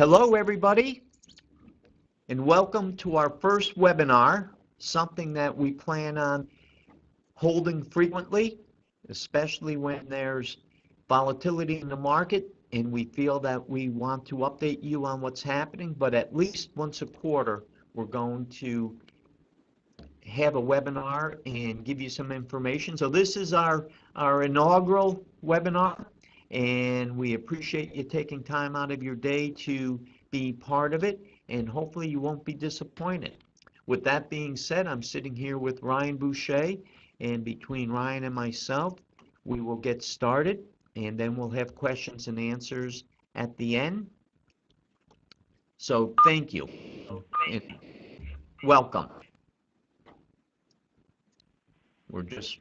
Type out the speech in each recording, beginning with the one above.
Hello, everybody, and welcome to our first webinar, something that we plan on holding frequently, especially when there's volatility in the market, and we feel that we want to update you on what's happening, but at least once a quarter, we're going to have a webinar and give you some information. So this is our inaugural webinar, and we appreciate you taking time out of your day to be part of it, and hopefully you won't be disappointed. With that being said, I'm sitting here with Ryan Bouchey, and between Ryan and myself, we will get started, and then we'll have questions and answers at the end. So thank you and welcome. We're just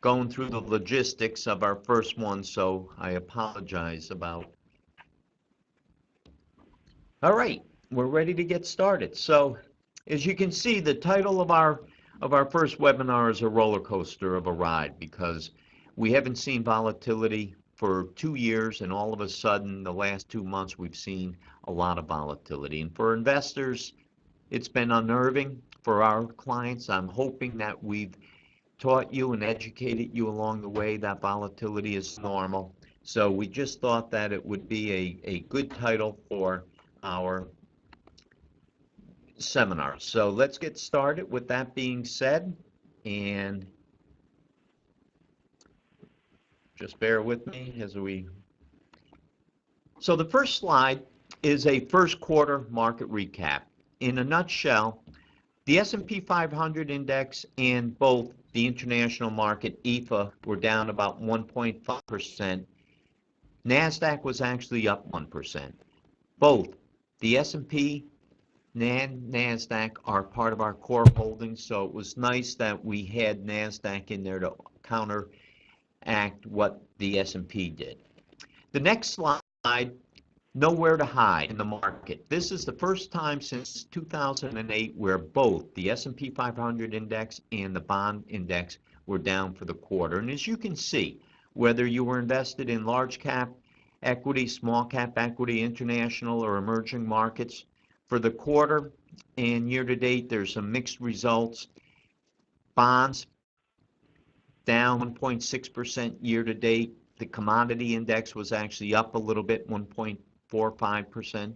going through the logistics of our first one, so I apologize about. All right, we're ready to get started. So as you can see, the title of our first webinar is a roller coaster of a ride, because we haven't seen volatility for 2 years, and all of a sudden the last 2 months we've seen a lot of volatility. And for investors, it's been unnerving. For our clients, I'm hoping that we've taught you and educated you along the way that volatility is normal. So we just thought that it would be a good title for our seminar. So let's get started. With that being said, and just bear with me as we. So the first slide is a first quarter market recap. In a nutshell, the S&P 500 index and both the international market, EFA, were down about 1.5%. NASDAQ was actually up 1%. Both the S&P and NASDAQ are part of our core holdings, so it was nice that we had NASDAQ in there to counteract what the S&P did. The next slide, nowhere to hide in the market. This is the first time since 2008 where both the S&P 500 index and the bond index were down for the quarter. And as you can see, whether you were invested in large cap equity, small cap equity, international or emerging markets, for the quarter and year to date, there's some mixed results. Bonds down 1.6% year to date. The commodity index was actually up a little bit, 1.45%,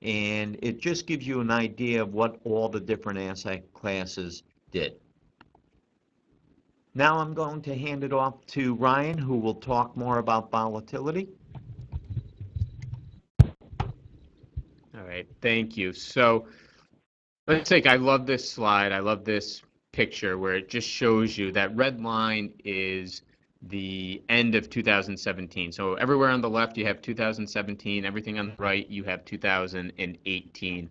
and it just gives you an idea of what all the different asset classes did. Now I'm going to hand it off to Ryan, who will talk more about volatility. All right, thank you. So let's take, I love this slide. I love this picture where it just shows you that red line is the end of 2017. So everywhere on the left you have 2017, everything on the right you have 2018,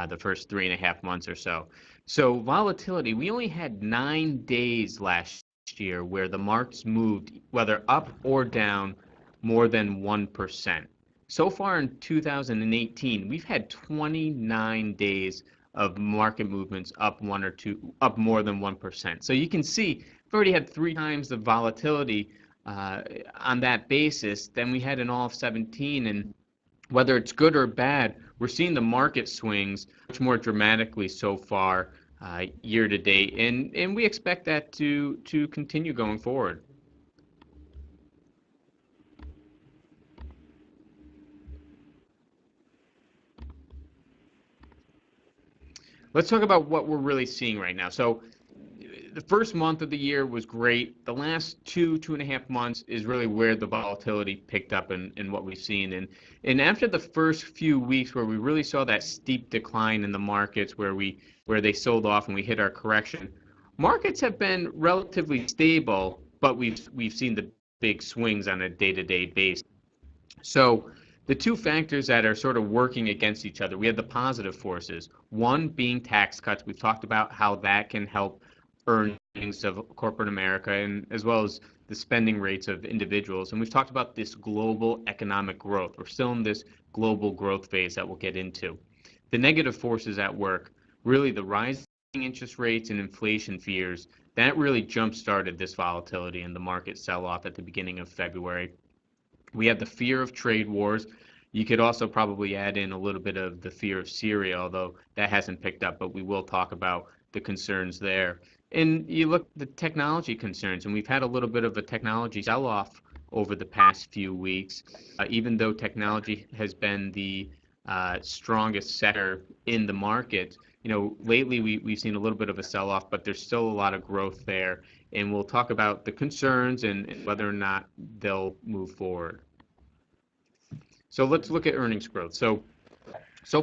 the first 3.5 months or so. So volatility, we only had 9 days last year where the markets moved, whether up or down, more than 1%. So far in 2018, we've had 29 days of market movements up more than 1%. So you can see we've already had 3 times the volatility on that basis than we had in all of 17. And whether it's good or bad, we're seeing the market swings much more dramatically so far year to date, and we expect that to continue going forward. Let's talk about what we're really seeing right now. So the first month of the year was great. The last 2.5 months is really where the volatility picked up in what we've seen. And after the first few weeks where we really saw that steep decline in the markets where they sold off and we hit our correction, markets have been relatively stable, but we've seen the big swings on a day-to-day basis. So the two factors that are sort of working against each other, we have the positive forces. One being tax cuts. We've talked about how that can help earnings of corporate America, and as well as the spending rates of individuals. And we've talked about this global economic growth. We're still in this global growth phase that we'll get into. The negative forces at work, really the rising interest rates and inflation fears, that really jump-started this volatility and the market sell-off at the beginning of February. We have the fear of trade wars. You could also probably add in a little bit of the fear of Syria, although that hasn't picked up, but we will talk about the concerns there. And you look at the technology concerns, and we've had a little bit of a technology sell-off over the past few weeks, even though technology has been the strongest sector in the market. Lately we've seen a little bit of a sell-off, but there's still a lot of growth there. And we'll talk about the concerns and whether or not they'll move forward. So let's look at earnings growth. So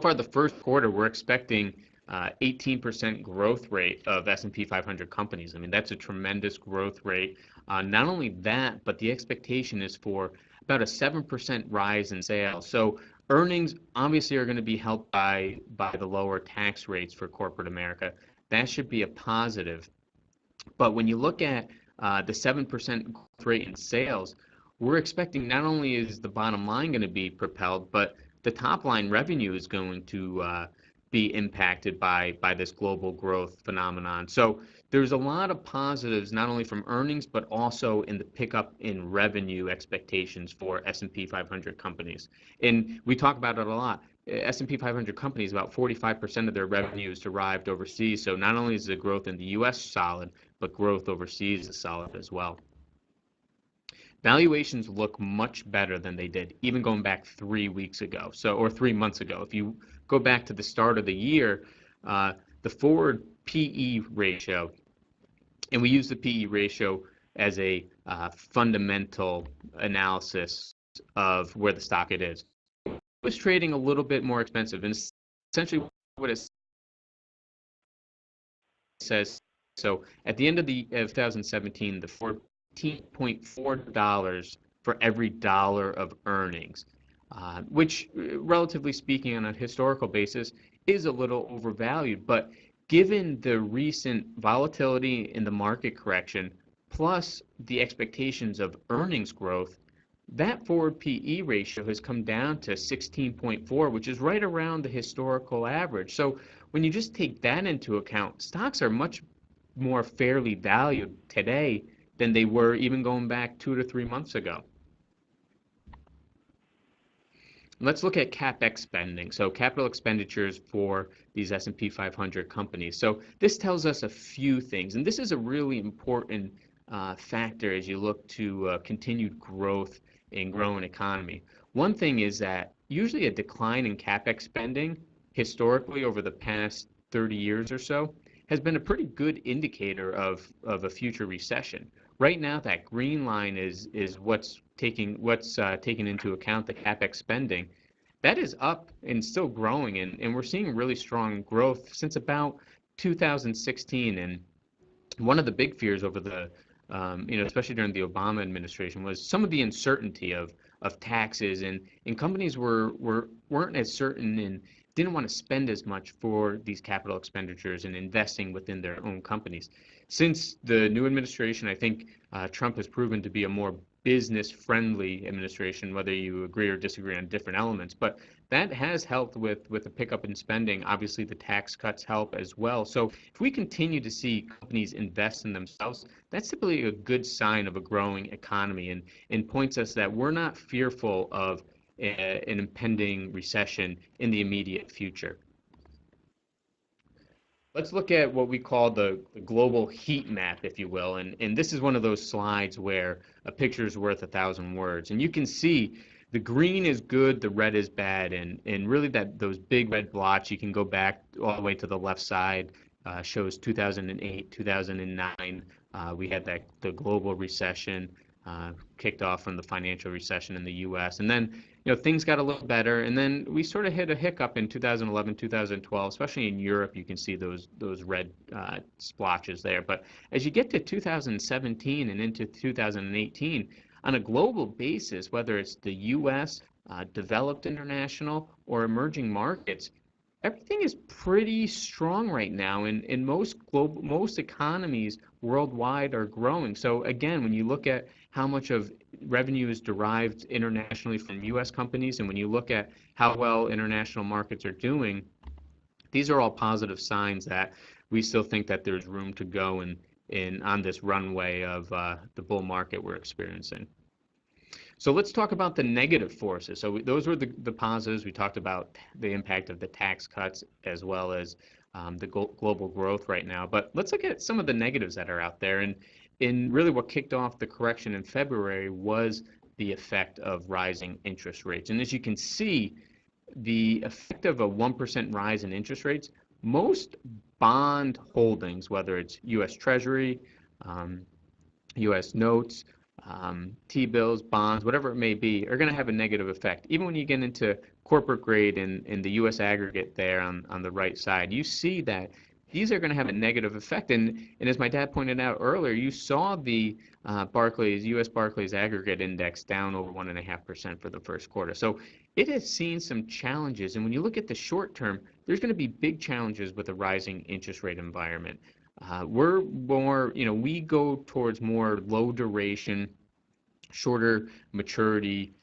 far the first quarter, we're expecting 18% growth rate of S&P 500 companies. I mean, that's a tremendous growth rate. Not only that, but the expectation is for about a 7% rise in sales. So earnings obviously are going to be helped by the lower tax rates for corporate America. That should be a positive. But when you look at the 7% growth rate in sales, we're expecting not only is the bottom line going to be propelled, but the top line revenue is going to be impacted by this global growth phenomenon. So there's a lot of positives, not only from earnings, but also in the pickup in revenue expectations for S&P 500 companies. And we talk about it a lot. S&P 500 companies, about 45% of their revenue is derived overseas. So not only is the growth in the U.S. solid, but growth overseas is solid as well. Valuations look much better than they did, even going back 3 weeks ago, or 3 months ago. If you go back to the start of the year, the forward PE ratio, and we use the PE ratio as a fundamental analysis of where the stock it is, it was trading a little bit more expensive. And essentially what it says, so at the end of 2017, the forward $14.4 for every dollar of earnings, which, relatively speaking, on a historical basis, is a little overvalued. But given the recent volatility in the market correction, plus the expectations of earnings growth, that forward PE ratio has come down to 16.4, which is right around the historical average. So when you just take that into account, stocks are much more fairly valued today than they were even going back 2 to 3 months ago. Let's look at Capex spending, so capital expenditures for these S&P 500 companies. So this tells us a few things, and this is a really important factor as you look to continued growth in growing economy. One thing is that usually a decline in Capex spending historically over the past 30 years or so has been a pretty good indicator of a future recession. Right now, that green line is what's taking into account the Capex spending. That is up and still growing, and we're seeing really strong growth since about 2016. And one of the big fears over the especially during the Obama administration, was some of the uncertainty of taxes, and companies weren't as certain and didn't want to spend as much for these capital expenditures and investing within their own companies. Since the new administration, I think Trump has proven to be a more business-friendly administration, whether you agree or disagree on different elements. But that has helped with a pickup in spending. Obviously, the tax cuts help as well. So if we continue to see companies invest in themselves, that's typically a good sign of a growing economy, and points us that we're not fearful of an impending recession in the immediate future. Let's look at what we call the global heat map, if you will. And this is one of those slides where a picture is worth 1,000 words. And you can see the green is good, the red is bad. And really those big red blots, you can go back all the way to the left side, shows 2008, 2009. We had the global recession, kicked off from the financial recession in the U.S. And then things got a little better, and then we sort of hit a hiccup in 2011, 2012, especially in Europe. You can see those red splotches there. But as you get to 2017 and into 2018, on a global basis, whether it's the U.S., developed international, or emerging markets, everything is pretty strong right now, and most economies worldwide are growing. So again, when you look at how much of revenue is derived internationally from U.S. companies, and when you look at how well international markets are doing, these are all positive signs that we still think that there's room to go on this runway of the bull market we're experiencing. So let's talk about the negative forces. So those were the positives. We talked about the impact of the tax cuts as well as the global growth right now. But let's look at some of the negatives that are out there. And in really what kicked off the correction in February was the effect of rising interest rates. And as you can see, the effect of a 1% rise in interest rates, most bond holdings, whether it's U.S. Treasury, U.S. notes, T-bills, bonds, whatever it may be, are going to have a negative effect. Even when you get into corporate grade and the U.S. aggregate there on the right side, you see that these are going to have a negative effect. And as my dad pointed out earlier, you saw the U.S. Barclays aggregate index down over 1.5% for the first quarter. So it has seen some challenges. And when you look at the short term, there's going to be big challenges with a rising interest rate environment. We're more, we go towards more low duration, shorter maturity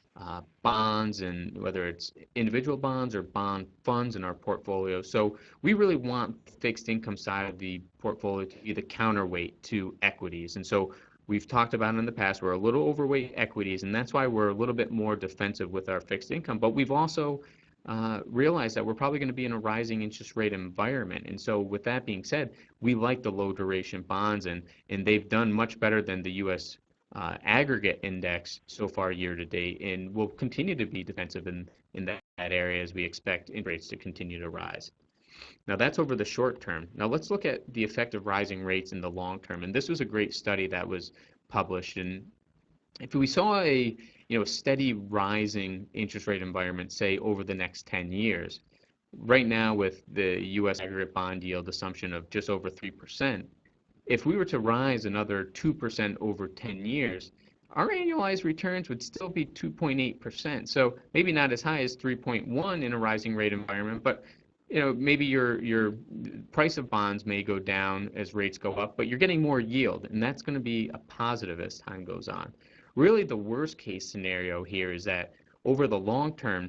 bonds, and whether it's individual bonds or bond funds in our portfolio. So we really want fixed income side of the portfolio to be the counterweight to equities. And so we've talked about in the past, we're a little overweight equities, and that's why we're a little bit more defensive with our fixed income. But we've also realize that we're probably going to be in a rising interest rate environment. And so with that being said, we like the low duration bonds, and they've done much better than the U.S. Aggregate index so far year to date, and will continue to be defensive in that area as we expect interest rates to continue to rise. Now that's over the short term. Now let's look at the effect of rising rates in the long term. And this was a great study that was published. And if we saw a steady rising interest rate environment, say over the next 10 years, right now with the U.S. aggregate bond yield assumption of just over 3%, if we were to rise another 2% over 10 years, our annualized returns would still be 2.8%. So maybe not as high as 3.1 in a rising rate environment, but maybe your price of bonds may go down as rates go up, but you're getting more yield, and that's going to be a positive as time goes on. Really, the worst case scenario here is that over the long term,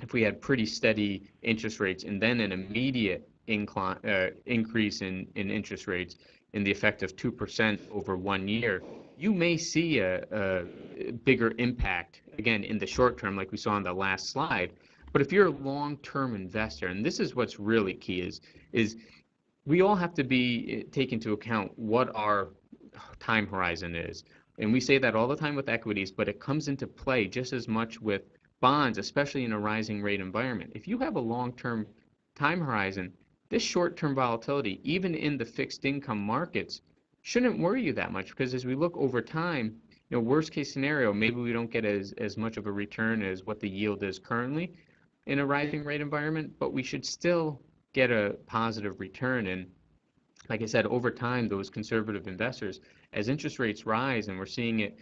if we had pretty steady interest rates and then an immediate increase in interest rates in the effect of 2% over 1 year, you may see a bigger impact, again, in the short term, like we saw on the last slide. But if you're a long-term investor, and this is what's really key, is we all have to take into account what our time horizon is. And we say that all the time with equities, but it comes into play just as much with bonds, especially in a rising rate environment. If you have a long-term time horizon, this short-term volatility, even in the fixed income markets, shouldn't worry you that much, because as we look over time, worst case scenario, maybe we don't get as much of a return as what the yield is currently in a rising rate environment, but we should still get a positive return. And like I said, over time, those conservative investors, as interest rates rise, and we're seeing it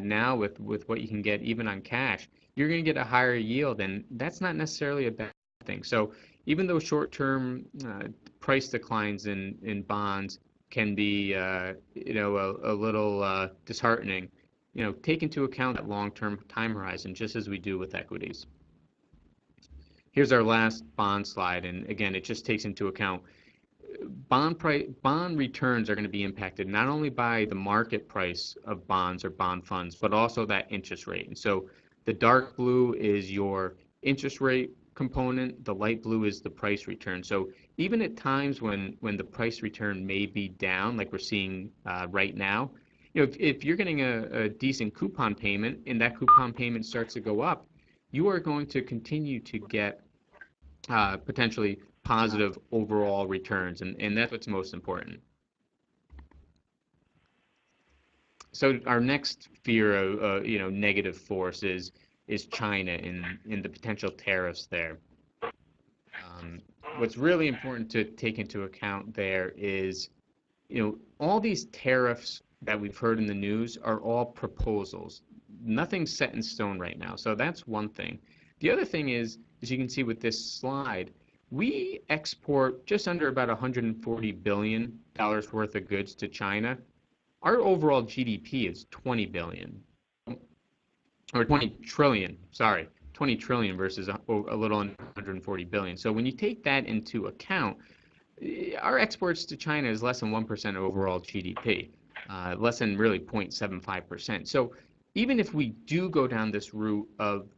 now with what you can get even on cash, you're going to get a higher yield, and that's not necessarily a bad thing. So even though short-term price declines in bonds can be a little disheartening, take into account that long-term time horizon, just as we do with equities. Here's our last bond slide, and again, it just takes into account bond returns are going to be impacted not only by the market price of bonds or bond funds, but also that interest rate. And so the dark blue is your interest rate component, the light blue is the price return. So even at times when the price return may be down, like we're seeing right now, if you're getting a decent coupon payment and that coupon payment starts to go up, you are going to continue to get potentially positive overall returns, and that's what's most important. So our next fear of negative force is China and the potential tariffs there. What's really important to take into account there is all these tariffs that we've heard in the news are all proposals. Nothing's set in stone right now, so that's one thing. The other thing is, as you can see with this slide, we export just under about $140 billion worth of goods to China. Our overall GDP is 20 billion, or 20 trillion, sorry, 20 trillion versus a little under 140 billion. So when you take that into account, our exports to China is less than 1% of overall GDP, less than really 0.75%. So even if we do go down this route of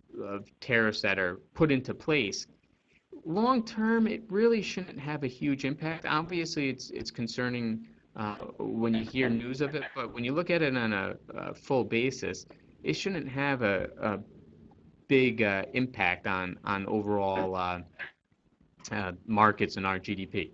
tariffs that are put into place, long term, it really shouldn't have a huge impact. Obviously, it's concerning when you hear news of it, but when you look at it on a full basis, it shouldn't have a big impact on overall markets and our GDP.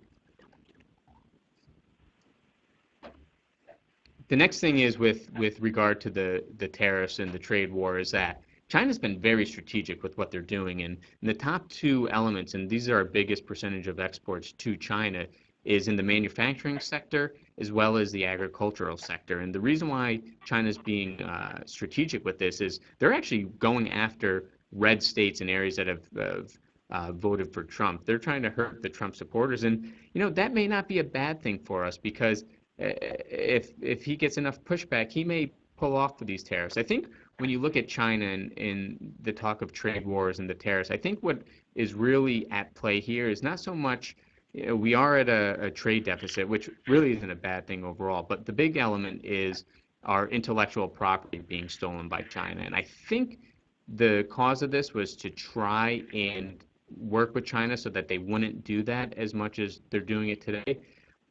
The next thing is with regard to the tariffs and the trade war is that China's been very strategic with what they're doing, and the top two elements, and these are our biggest percentage of exports to China, is in the manufacturing sector as well as the agricultural sector. And the reason why China's being strategic with this is they're actually going after red states and areas that have voted for Trump. They're trying to hurt the Trump supporters, and that may not be a bad thing for us because if he gets enough pushback, he may pull off with these tariffs. I think when you look at China and the talk of trade wars and the tariffs, I think what is really at play here is not so much we are at a trade deficit, which really isn't a bad thing overall, but the big element is our intellectual property being stolen by China. And I think the cause of this was to try and work with China so that they wouldn't do that as much as they're doing it today.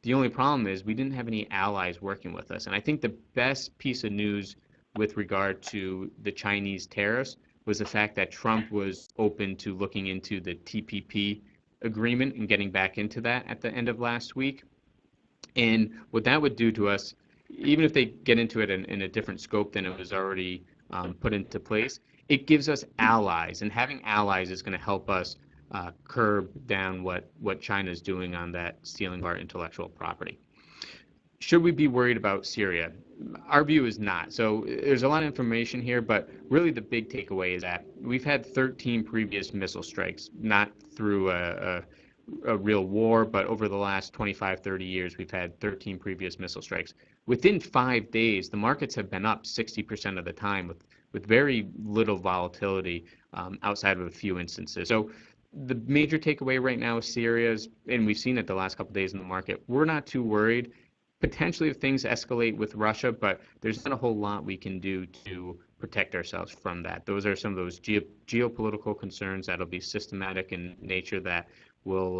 The only problem is we didn't have any allies working with us. And I think the best piece of news with regard to the Chinese tariffs was the fact that Trump was open to looking into the TPP agreement and getting back into that at the end of last week. And what that would do to us, even if they get into it in a different scope than it was already put into place, it gives us allies. And having allies is going to help us curb down what China's doing on that stealing of our intellectual property. Should we be worried about Syria? Our view is not. So there's a lot of information here, but really the big takeaway is that we've had 13 previous missile strikes, not through a real war, but over the last 25, 30 years, we've had 13 previous missile strikes. Within 5 days, the markets have been up 60% of the time with very little volatility outside of a few instances. So the major takeaway right now is Syria's, and we've seen it the last couple of days in the market. We're not too worried. Potentially if things escalate with Russia, but there's not a whole lot we can do to protect ourselves from that. Those are some of those geopolitical concerns that'll be systematic in nature that will,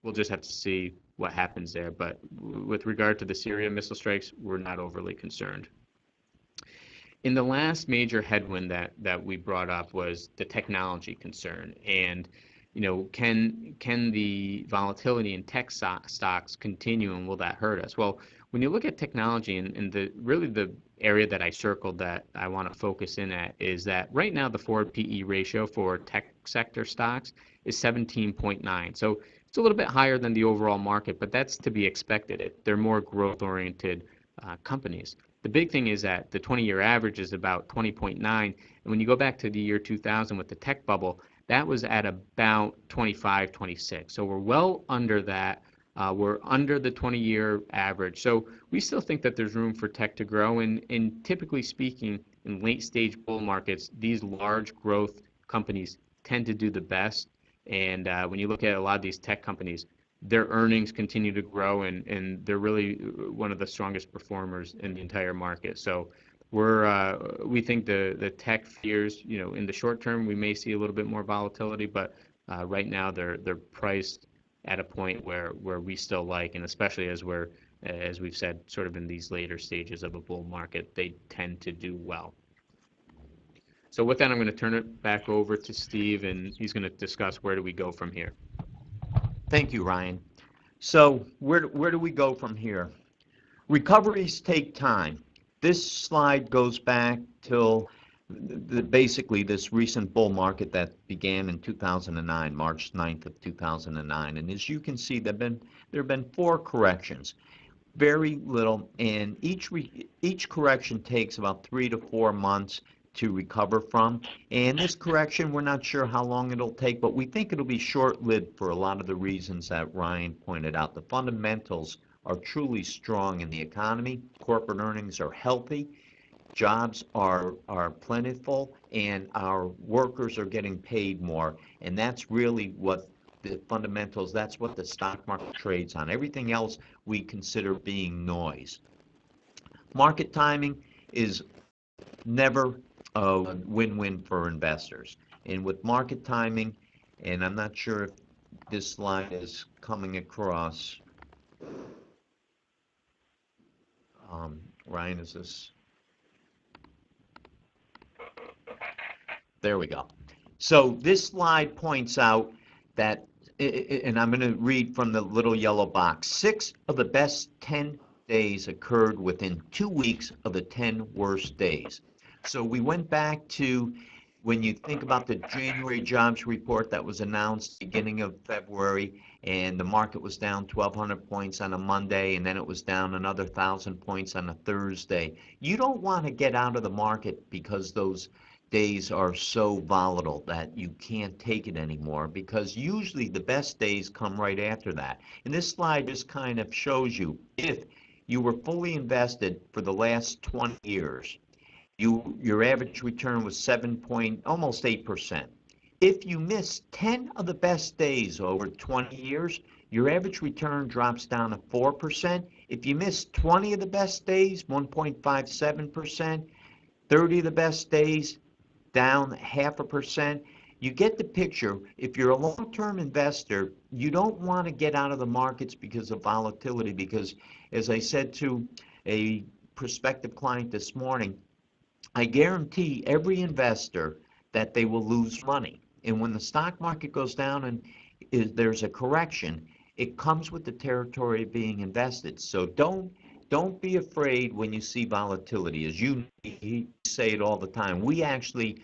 we'll just have to see what happens there. But with regard to the Syria missile strikes, we're not overly concerned. In the last major headwind that we brought up was the technology concern, and can the volatility in tech stocks continue, and will that hurt us? Well, when you look at technology, and the area that I circled that I want to focus in at is that right now the forward PE ratio for tech sector stocks is 17.9. So it's a little bit higher than the overall market, but that's to be expected. They're more growth-oriented companies. The big thing is that the 20-year average is about 20.9, and when you go back to the year 2000 with the tech bubble, that was at about 25, 26. So we're well under that. We're under the 20-year average. So we still think that there's room for tech to grow. And typically speaking, in late-stage bull markets, these large growth companies tend to do the best. And when you look at a lot of these tech companies, their earnings continue to grow, and they're really one of the strongest performers in the entire market. So we think the tech fears, in the short term, we may see a little bit more volatility, but right now they're priced at a point where we still like, and especially as we've said, sort of in these later stages of a bull market, they tend to do well. So with that, I'm going to turn it back over to Steve, and he's going to discuss where do we go from here. Thank you, Ryan. So where do we go from here? Recoveries take time. This slide goes back till basically this recent bull market that began in 2009, March 9th of 2009. And as you can see, there have been 4 corrections. Very little, and each correction takes about 3 to 4 months to recover from. And this correction, we're not sure how long it'll take, but we think it'll be short-lived for a lot of the reasons that Ryan pointed out. The fundamentals are truly strong in the economy. Corporate earnings are healthy. Jobs are plentiful, and our workers are getting paid more. And that's really what the fundamentals, that's what the stock market trades on. Everything else we consider being noise. Market timing is never a win-win for investors. And with market timing, and I'm not sure if this slide is coming across. Ryan, is this? There we go. So this slide points out that, and I'm going to read from the little yellow box, 6 of the best 10 days occurred within 2 weeks of the 10 worst days. So we went back to when you think about the January jobs report that was announced beginning of February, and the market was down 1,200 points on a Monday, and then it was down another 1,000 points on a Thursday. You don't want to get out of the market because those days are so volatile that you can't take it anymore, because usually the best days come right after that. And this slide just kind of shows you if you were fully invested for the last 20 years, your average return was almost 8%. If you miss 10 of the best days over 20 years, your average return drops down to 4%. If you miss 20 of the best days, 1.57%, 30 of the best days, down 0.5%. You get the picture. If you're a long-term investor, you don't want to get out of the markets because of volatility, because as I said to a prospective client this morning, I guarantee every investor that they will lose money. And when the stock market goes down and there's a correction, it comes with the territory of being invested. So don't be afraid when you see volatility. As you say it all the time, we actually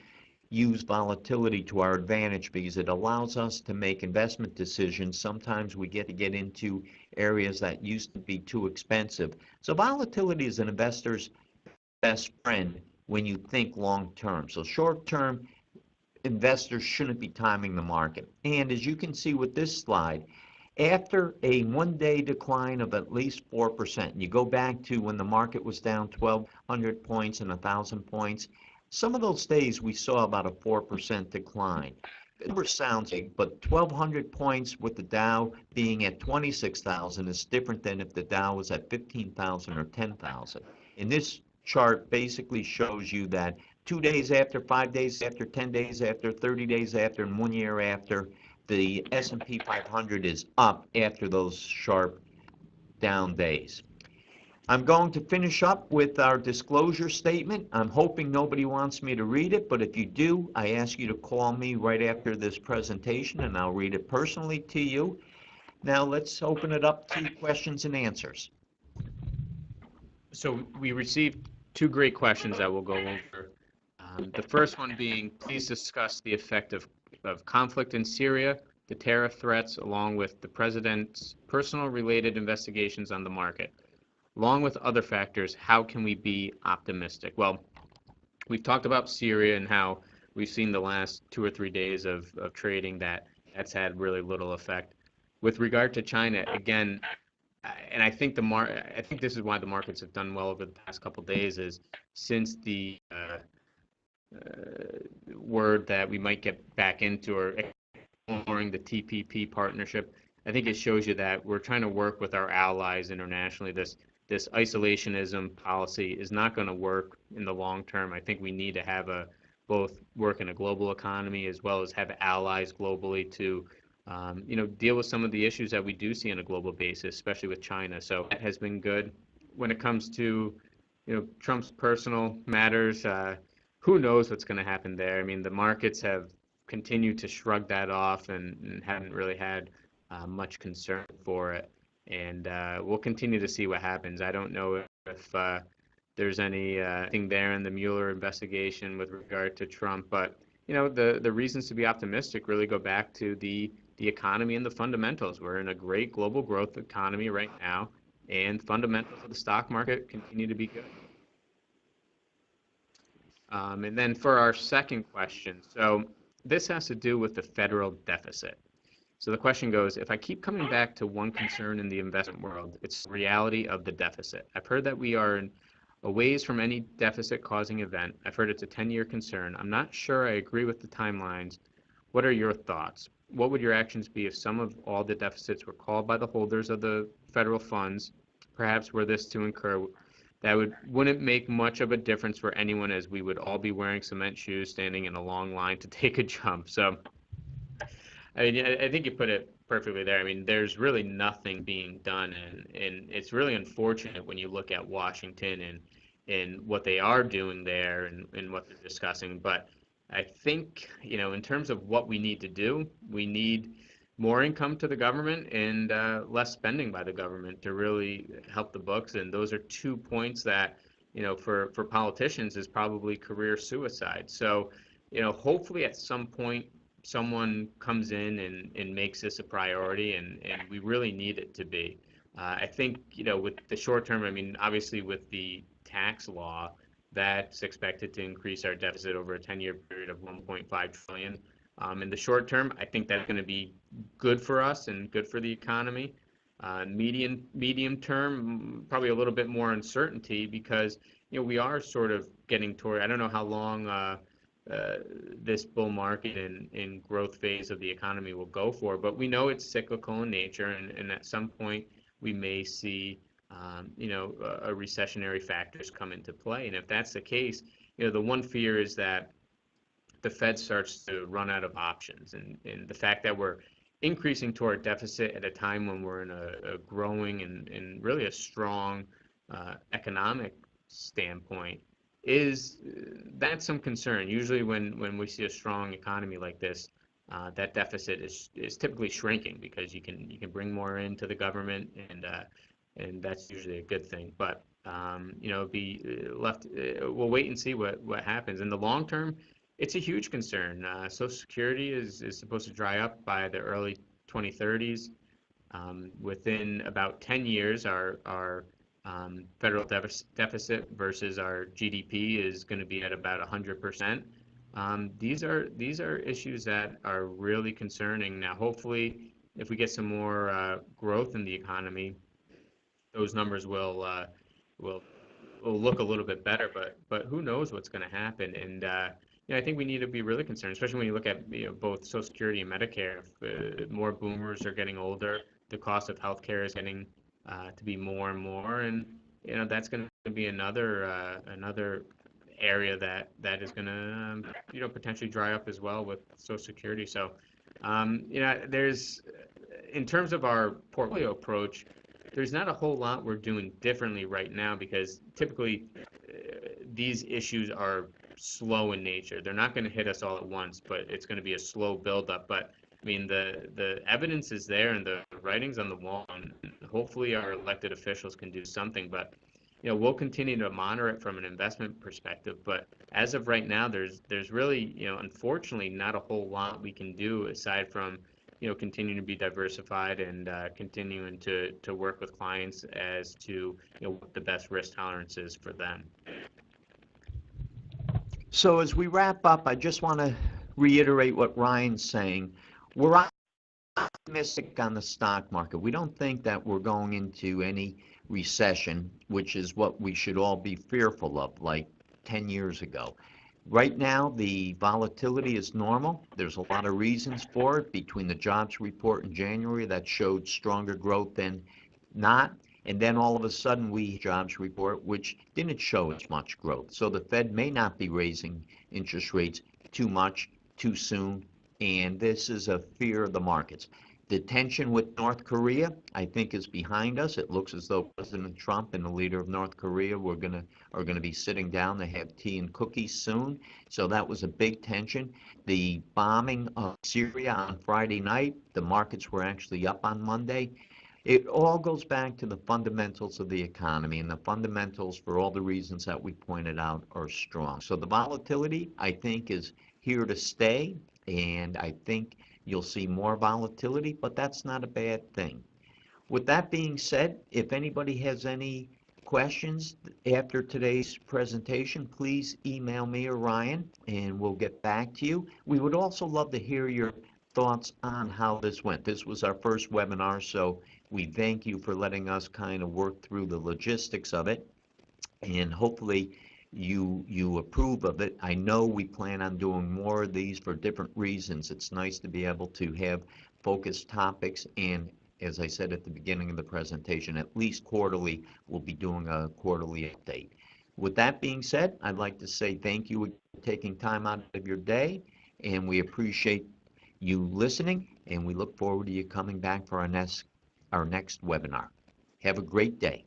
use volatility to our advantage because it allows us to make investment decisions. Sometimes we get into areas that used to be too expensive. So volatility is an investor's best friend when you think long term. So short term, investors shouldn't be timing the market. And as you can see with this slide, after a one-day decline of at least 4%, you go back to when the market was down 1,200 points and 1,000 points, some of those days we saw about a 4% decline. The number sounds big, but 1,200 points with the Dow being at 26,000 is different than if the Dow was at 15,000 or 10,000. In this chart basically shows you that 2 days after, 5 days after, 10 days after, 30 days after, and 1 year after, the S&P 500 is up after those sharp down days. I'm going to finish up with our disclosure statement. I'm hoping nobody wants me to read it, but if you do, I ask you to call me right after this presentation and I'll read it personally to you. Now let's open it up to questions and answers. So we received 2 great questions that we'll go over. The first one being, please discuss the effect of conflict in Syria, the tariff threats, along with the president's personal related investigations on the market. Along with other factors, how can we be optimistic? Well, we've talked about Syria and how we've seen the last 2 or 3 days of trading that's had really little effect. With regard to China, again, and I think this is why the markets have done well over the past couple of days, is since the word that we might get back into or ignoring the TPP partnership, I think it shows you that we're trying to work with our allies internationally. This isolationism policy is not going to work in the long term. I think we need to have both work in a global economy as well as have allies globally to deal with some of the issues that we do see on a global basis, especially with China. So that has been good. When it comes to Trump's personal matters, who knows what's going to happen there? I mean, the markets have continued to shrug that off and haven't really had much concern for it. And we'll continue to see what happens. I don't know if there's anything there in the Mueller investigation with regard to Trump, but the reasons to be optimistic really go back to the economy and the fundamentals. We're in a great global growth economy right now, and fundamentals of the stock market continue to be good. And then for our second question, so this has to do with the federal deficit. So the question goes, if I keep coming back to one concern in the investment world, it's the reality of the deficit. I've heard that we are a ways from any deficit-causing event. I've heard it's a 10-year concern. I'm not sure I agree with the timelines. What are your thoughts? What would your actions be if some of all the deficits were called by the holders of the federal funds? Perhaps were this to incur wouldn't make much of a difference for anyone, as we would all be wearing cement shoes standing in a long line to take a jump. So I mean, I think you put it perfectly there. I mean, there's really nothing being done, and it's really unfortunate when you look at Washington and what they are doing there and what they're discussing. But I think, in terms of what we need to do, we need more income to the government and less spending by the government to really help the books. And those are 2 points that, for politicians is probably career suicide. So, hopefully at some point someone comes in and makes this a priority, and we really need it to be. I think, with the short term, I mean, obviously with the tax law, that's expected to increase our deficit over a 10-year period of 1.5 trillion. In the short term, I think that's going to be good for us and good for the economy. Medium term, probably a little bit more uncertainty because we are sort of getting toward. I don't know how long this bull market and growth phase of the economy will go for, but we know it's cyclical in nature, and at some point we may see a recessionary factors come into play. And if that's the case, the one fear is that the Fed starts to run out of options, and the fact that we're increasing toward deficit at a time when we're in a growing and really a strong economic standpoint is that's some concern. Usually when we see a strong economy like this, that deficit is typically shrinking because you can bring more into the government, and that's usually a good thing. But be left. We'll wait and see what happens in the long term. It's a huge concern. Social Security is supposed to dry up by the early 2030s. Within about 10 years, our federal deficit versus our GDP is going to be at about 100%. These are issues that are really concerning. Now, hopefully, if we get some more growth in the economy, those numbers will look a little bit better. But who knows what's going to happen? And I think we need to be really concerned, especially when you look at both Social Security and Medicare. If more boomers are getting older, the cost of healthcare is getting to be more and more, and that's going to be another area that is going to potentially dry up as well with Social Security. So there's, in terms of our portfolio approach, there's not a whole lot we're doing differently right now because typically these issues are slow in nature. They're not going to hit us all at once, but it's going to be a slow buildup. But I mean, the evidence is there and the writing's on the wall, and hopefully our elected officials can do something. But we'll continue to monitor it from an investment perspective. But as of right now, there's really unfortunately not a whole lot we can do aside from continuing to be diversified and continuing to work with clients as to what the best risk tolerance is for them. So as we wrap up, I just want to reiterate what Ryan's saying. We're optimistic on the stock market. We don't think that we're going into any recession, which is what we should all be fearful of, like 10 years ago. Right now, the volatility is normal. There's a lot of reasons for it between the jobs report in January that showed stronger growth than not. And then all of a sudden we jobs report which didn't show as much growth. So the Fed may not be raising interest rates too much, too soon, and this is a fear of the markets. The tension with North Korea, I think, is behind us. It looks as though President Trump and the leader of North Korea are going to be sitting down to have tea and cookies soon. So that was a big tension. The bombing of Syria on Friday night, the markets were actually up on Monday. It all goes back to the fundamentals of the economy, and the fundamentals, for all the reasons that we pointed out, are strong. So the volatility, I think, is here to stay, and I think you'll see more volatility, but that's not a bad thing. With that being said, if anybody has any questions after today's presentation, please email me or Ryan, and we'll get back to you. We would also love to hear your thoughts on how this went. This was our first webinar, so we thank you for letting us kind of work through the logistics of it, and hopefully you approve of it. I know we plan on doing more of these for different reasons. It's nice to be able to have focused topics and as I said at the beginning of the presentation, at least quarterly, we'll be doing a quarterly update. With that being said, I'd like to say thank you for taking time out of your day, and we appreciate you listening, and we look forward to you coming back for our next webinar. Have a great day.